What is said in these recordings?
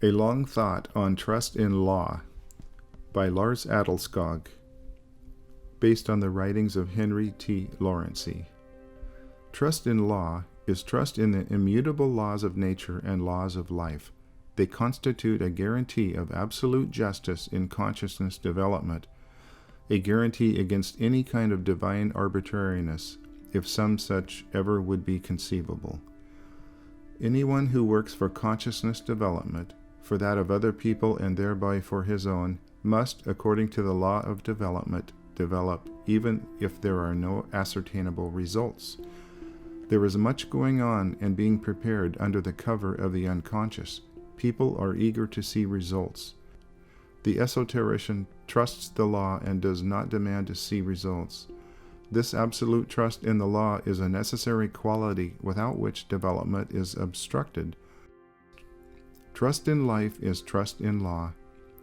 A Long Thought on Trust in Law by Lars Adelskogh, based on the writings of Henry T. Laurency. Trust in law is trust in the immutable laws of nature and laws of life. They constitute a guarantee of absolute justice in consciousness development, a guarantee against any kind of divine arbitrariness, if some such ever would be conceivable. Anyone who works for consciousness development, for that of other people and thereby for his own, must, according to the law of development, develop even if there are no ascertainable results. There is much going on and being prepared under the cover of the unconscious. People are eager to see results. The esoterician trusts the law and does not demand to see results. This absolute trust in the law is a necessary quality without which development is obstructed. Trust in life is trust in law.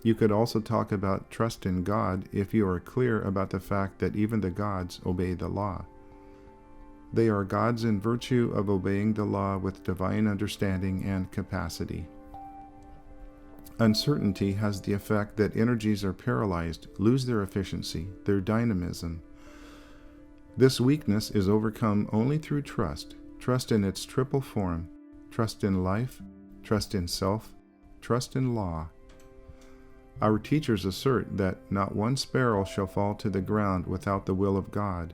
You could also talk about trust in God if you are clear about the fact that even the gods obey the law. They are gods in virtue of obeying the law with divine understanding and capacity. Uncertainty has the effect that energies are paralyzed, lose their efficiency, their dynamism. This weakness is overcome only through trust in its triple form: trust in life, trust in self, trust in law. Our teachers assert that not one sparrow shall fall to the ground without the will of God.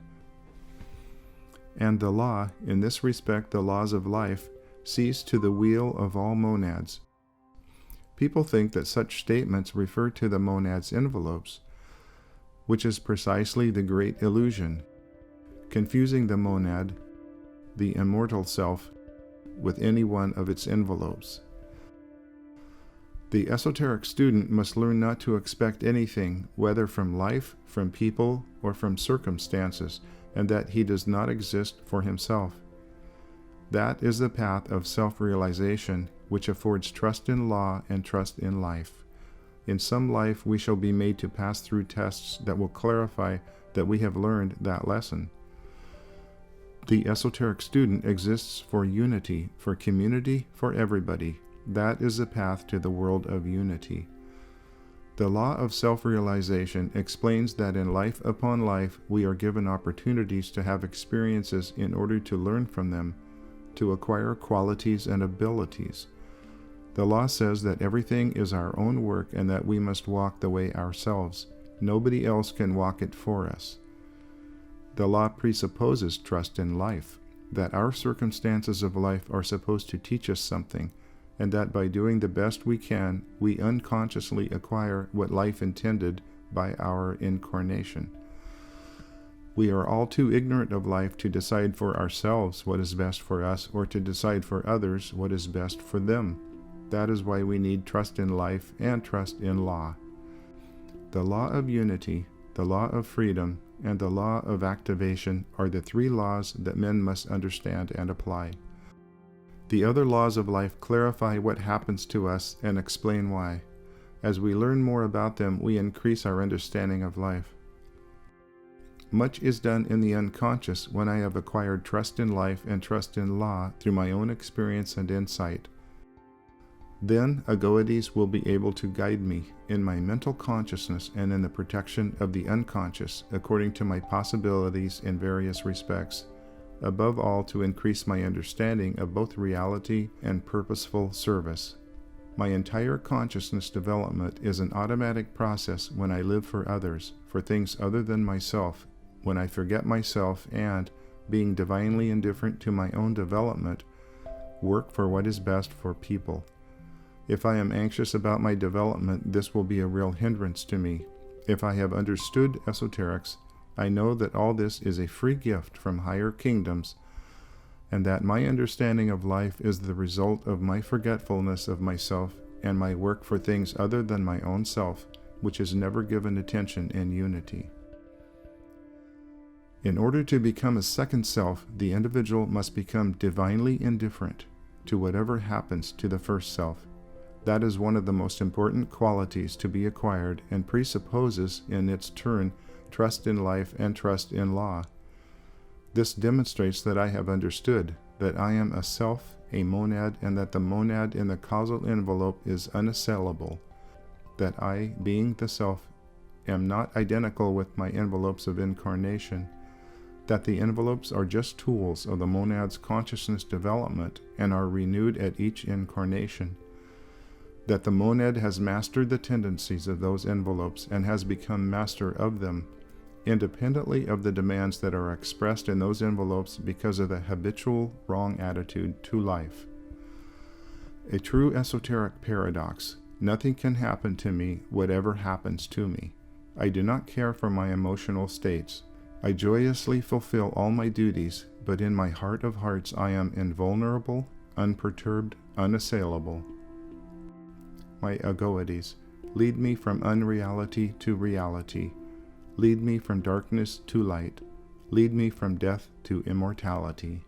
And the law, in this respect the laws of life, sees to the weal of all monads. People think that such statements refer to the monad's envelopes, which is precisely the great illusion, confusing the monad, the immortal self, with any one of its envelopes. The esoteric student must learn not to expect anything, whether from life, from people, or from circumstances, and that he does not exist for himself. That is the path of self-realization, which affords trust in law and trust in life. In some life we shall be made to pass through tests that will clarify that we have learned that lesson. The esoteric student exists for unity, for community, for everybody. That is the path to the world of unity. The law of self-realization explains that in life upon life we are given opportunities to have experiences in order to learn from them, to acquire qualities and abilities. The law says that everything is our own work and that we must walk the way ourselves. Nobody else can walk it for us. The law presupposes trust in life, that our circumstances of life are supposed to teach us something, and that by doing the best we can, we unconsciously acquire what life intended by our incarnation. We are all too ignorant of life to decide for ourselves what is best for us, or to decide for others what is best for them. That is why we need trust in life and trust in law. The law of unity, the law of freedom, and the law of activation are the three laws that men must understand and apply. The other laws of life clarify what happens to us and explain why. As we learn more about them, we increase our understanding of life. Much is done in the unconscious when I have acquired trust in life and trust in law through my own experience and insight. Then Agoades will be able to guide me in my mental consciousness and in the protection of the unconscious according to my possibilities in various respects, above all to increase my understanding of both reality and purposeful service. My entire consciousness development is an automatic process when I live for others, for things other than myself, when I forget myself and, being divinely indifferent to my own development, work for what is best for people. If I am anxious about my development, this will be a real hindrance to me. If I have understood esoterics, I know that all this is a free gift from higher kingdoms, and that my understanding of life is the result of my forgetfulness of myself and my work for things other than my own self, which is never given attention in unity. In order to become a second self, the individual must become divinely indifferent to whatever happens to the first self. That is one of the most important qualities to be acquired and presupposes, in its turn, trust in life and trust in law. This demonstrates that I have understood that I am a self a monad, and that the monad in the causal envelope is unassailable, that I, being the self, am not identical with my envelopes of incarnation, that the envelopes are just tools of the monad's consciousness development and are renewed at each incarnation, that the monad has mastered the tendencies of those envelopes and has become master of them, independently of the demands that are expressed in those envelopes because of the habitual wrong attitude to life. A true esoteric paradox. Nothing can happen to me, whatever happens to me. I do not care for my emotional states. I joyously fulfill all my duties, but in my heart of hearts I am invulnerable, unperturbed, unassailable. My egoities. Lead me from unreality to reality. Lead me from darkness to light. Lead me from death to immortality.